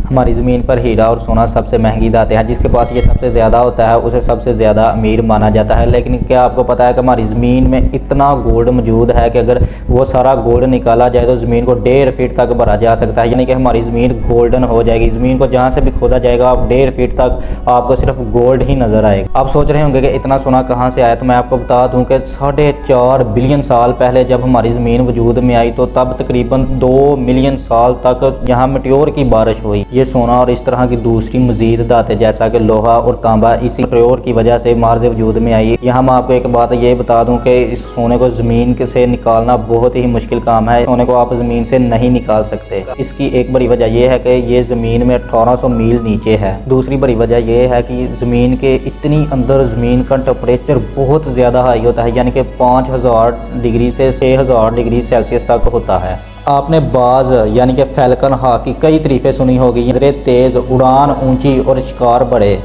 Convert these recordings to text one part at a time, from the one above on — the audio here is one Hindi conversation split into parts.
हमारी ज़मीन पर हीरा और सोना सबसे महंगी धातें हैं। जिसके पास ये सबसे ज़्यादा होता है उसे सबसे ज़्यादा अमीर माना जाता है। लेकिन क्या आपको पता है कि हमारी ज़मीन में इतना गोल्ड मौजूद है कि अगर वो सारा गोल्ड निकाला जाए तो ज़मीन को 1.5 फीट तक भरा जा सकता है। यानी कि हमारी ज़मीन गोल्डन हो जाएगी। ज़मीन को जहाँ से भी खोदा जाएगा आप 1.5 फीट तक आपको सिर्फ गोल्ड ही नज़र आएगा। आप सोच रहे होंगे कि इतना सोना कहाँ से आया, तो मैं आपको बता दूँ कि 4.5 बिलियन साल पहले जब हमारी ज़मीन वजूद में आई तो तब तकरीबन 2 मिलियन साल तक यहाँ मेटेओर की बारिश हुई। ये सोना और इस तरह की दूसरी मजीद धातें जैसा कि लोहा और तांबा इसी मेटेओर की वजह से मार्ज वजूद में आई। यहाँ मैं आपको एक बात ये बता दूं कि इस सोने को ज़मीन से निकालना बहुत ही मुश्किल काम है। सोने को आप ज़मीन से नहीं निकाल सकते। इसकी एक बड़ी वजह यह है कि ये ज़मीन में 1800 मील नीचे है। दूसरी बड़ी वजह यह है कि ज़मीन के इतनी अंदर ज़मीन का टेम्परेचर बहुत ज़्यादा हाई होता है, यानी कि 5000 डिग्री से 6000 डिग्री सेल्सियस तक होता है। आपने बाज यानी कि फैल्कन हॉक की कई तारीफें सुनी होगी, नजरें तेज़, उड़ान ऊंची और शिकार बड़े।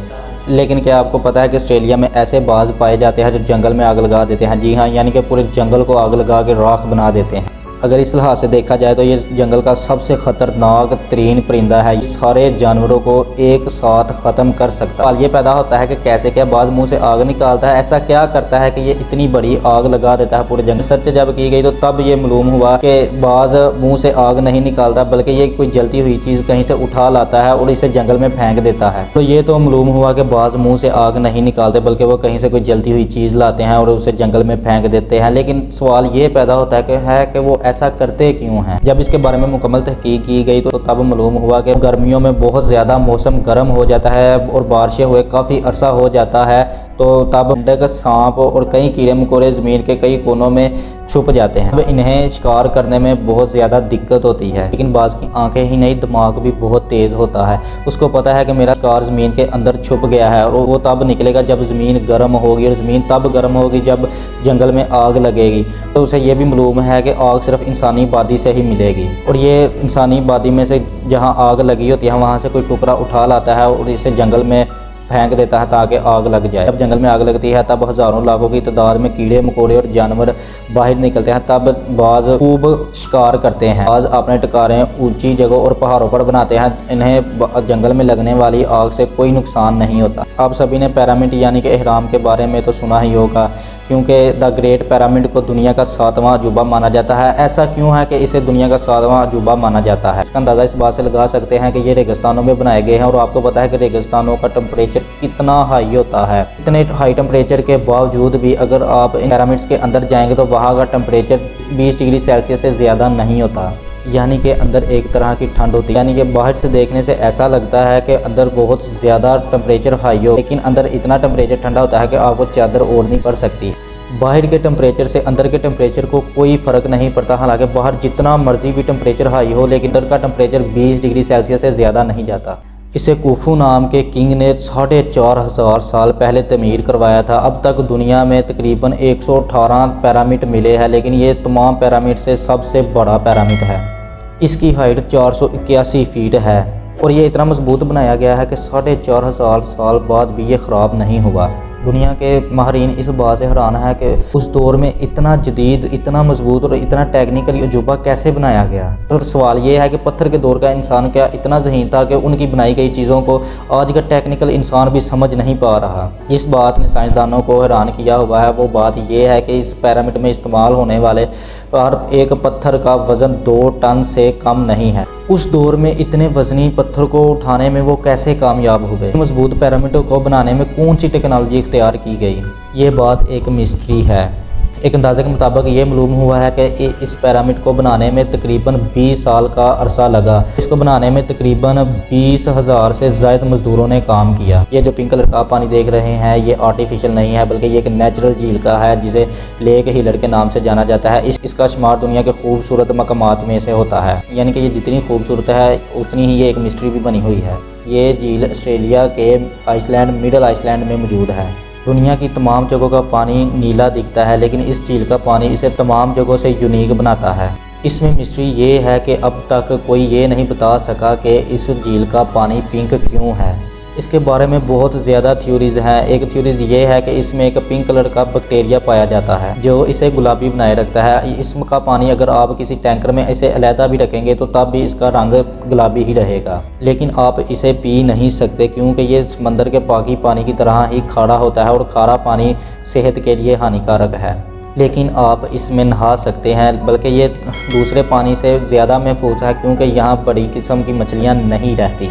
लेकिन क्या आपको पता है कि ऑस्ट्रेलिया में ऐसे बाज पाए जाते हैं जो जंगल में आग लगा देते हैं। जी हाँ, यानी कि पूरे जंगल को आग लगा के राख बना देते हैं। अगर इस लिहाज से देखा जाए तो ये जंगल का सबसे ख़तरनाक तरीन परिंदा है। सारे जानवरों को एक साथ ख़त्म कर सकता है। ये पैदा होता है कि कैसे क्या बाज मुंह से आग निकालता है, ऐसा क्या करता है कि ये इतनी बड़ी आग लगा देता है पूरे जंगल। सर्च जब की गई तो तब ये मालूम हुआ कि बाज मुंह से आग नहीं निकालता, बल्कि ये कोई जलती हुई चीज़ कहीं से उठा लाता है और इसे जंगल में फेंक देता है। तो ये तो मालूम हुआ कि बाज मुँह से आग नहीं निकालते, बल्कि वो कहीं से कोई जलती हुई चीज़ लाते हैं और उसे जंगल में फेंक देते हैं। लेकिन सवाल ये पैदा होता है कि वो ऐसा करते क्यों हैं। जब इसके बारे में मुकम्मल तहकीक की गई तो तब मालूम हुआ कि गर्मियों में बहुत ज़्यादा मौसम गर्म हो जाता है और बारिशें हुए काफ़ी अरसा हो जाता है, तो तब मेंढक, सांप और कई कीड़े मकोड़े ज़मीन के कई कोनों में छुप जाते हैं। अब इन्हें शिकार करने में बहुत ज़्यादा दिक्कत होती है। लेकिन बाज की आंखें ही नहीं, दिमाग भी बहुत तेज़ होता है। उसको पता है कि मेरा शिकार ज़मीन के अंदर छुप गया है और वो तब निकलेगा जब ज़मीन गर्म होगी, और ज़मीन तब गर्म होगी जब जंगल में आग लगेगी। तो उसे ये भी मालूम है कि आग सिर्फ इंसानी बादी से ही मिलेगी, और ये इंसानी बादी में से जहाँ आग लगी होती है वहाँ से कोई टुकड़ा उठा लाता है और इसे जंगल में फेंक देता है ताकि आग लग जाए। जब जंगल में आग लगती है तब हज़ारों लाखों की तादाद में कीड़े मकोड़े और जानवर बाहर निकलते हैं। तब बाज खूब शिकार करते हैं। बाज अपने टिकारे ऊंची जगहों और पहाड़ों पर बनाते हैं। इन्हें जंगल में लगने वाली आग से कोई नुकसान नहीं होता। आप सभी ने पिरामिड यानी कि एहराम के बारे में तो सुना ही होगा, क्योंकि द ग्रेट पिरामिड को दुनिया का 7वां अजूबा माना जाता है। ऐसा क्यों है कि इसे दुनिया का 7वां अजूबा माना जाता है? इसका अंदाज़ा इस बात से लगा सकते हैं कि ये रेगिस्तानों में बनाए गए हैं, और आपको पता है कि रेगिस्तानों का टेम्परेचर कितना हाई होता है। इतने हाई टेम्परेचर के बावजूद भी अगर आप इन पिरामिड्स के अंदर जाएंगे तो वहाँ का टेम्परेचर 20 डिग्री सेल्सियस से ज़्यादा नहीं होता, यानी कि अंदर एक तरह की ठंड होती है। यानी कि बाहर से देखने से ऐसा लगता है कि अंदर बहुत ज़्यादा टेम्परेचर हाई हो, लेकिन अंदर इतना टेम्परेचर ठंडा होता है कि आपको चादर ओढ़नी पड़ सकती है। बाहर के टेम्परेचर से अंदर के टेम्परेचर को कोई फ़र्क नहीं पड़ता। हालांकि बाहर जितना मर्जी भी टेम्परेचर हाई हो, लेकिन अंदर का टेम्परेचर 20 डिग्री सेल्सियस से ज़्यादा नहीं जाता। इसे कुफू नाम के किंग ने 4500 साल पहले तमीर करवाया था। अब तक दुनिया में तकरीबन 118 पिरामिड मिले हैं, लेकिन ये तमाम पिरामिड से सबसे बड़ा पिरामिड है। इसकी हाइट 481 फीट है और ये इतना मजबूत बनाया गया है कि 4500 साल बाद भी ये ख़राब नहीं हुआ। दुनिया के माहरीन इस बात से हैरान है कि उस दौर में इतना जदीद, इतना मजबूत और इतना टेक्निकली अजूबा कैसे बनाया गया। और सवाल ये है कि पत्थर के दौर का इंसान क्या इतना ज़हीन था कि उनकी बनाई गई चीज़ों को आज का टेक्निकल इंसान भी समझ नहीं पा रहा। जिस बात ने साइंसदानों को हैरान किया हुआ है वो बात यह है कि इस पिरामिड में इस्तेमाल होने वाले हर एक पत्थर का वज़न 2 टन से कम नहीं है। उस दौर में इतने वजनी पत्थर को उठाने में वो कैसे कामयाब हो गए? मजबूत पिरामिडों को बनाने में कौन सी टेक्नोलॉजी इख्तियार की गई? ये बात एक मिस्ट्री है। एक अंदाजे के मुताबिक ये मालूम हुआ है कि इस पिरामिड को बनाने में तकरीबन 20 साल का अरसा लगा। इसको बनाने में तकरीबन 20,000 से ज़ायद मजदूरों ने काम किया। ये जो पिंक कलर का पानी देख रहे हैं ये आर्टिफिशियल नहीं है, बल्कि ये एक नेचुरल झील का है जिसे लेक हिलर के नाम से जाना जाता है। इसका शुमार दुनिया के खूबसूरत मकामात में से होता है, यानी कि ये जितनी खूबसूरत है उतनी ही ये एक मिस्ट्री भी बनी हुई है। ये झील ऑस्ट्रेलिया के आइसलैंड, मिडल आइसलैंड में मौजूद है। दुनिया की तमाम जगहों का पानी नीला दिखता है, लेकिन इस झील का पानी इसे तमाम जगहों से यूनिक बनाता है। इसमें मिस्ट्री ये है कि अब तक कोई ये नहीं बता सका कि इस झील का पानी पिंक क्यों है। इसके बारे में बहुत ज़्यादा थ्योरीज हैं। एक थ्योरीज ये है कि इसमें एक पिंक कलर का बैक्टीरिया पाया जाता है जो इसे गुलाबी बनाए रखता है। इसका पानी अगर आप किसी टैंकर में इसे अलहदा भी रखेंगे तो तब भी इसका रंग गुलाबी ही रहेगा, लेकिन आप इसे पी नहीं सकते क्योंकि ये समंदर के बाकी पानी की तरह ही खारा होता है और खारा पानी सेहत के लिए हानिकारक है। लेकिन आप इसमें नहा सकते हैं, बल्कि ये दूसरे पानी से ज़्यादा महफूज है क्योंकि यहाँ बड़ी किस्म की मछलियाँ नहीं रहती।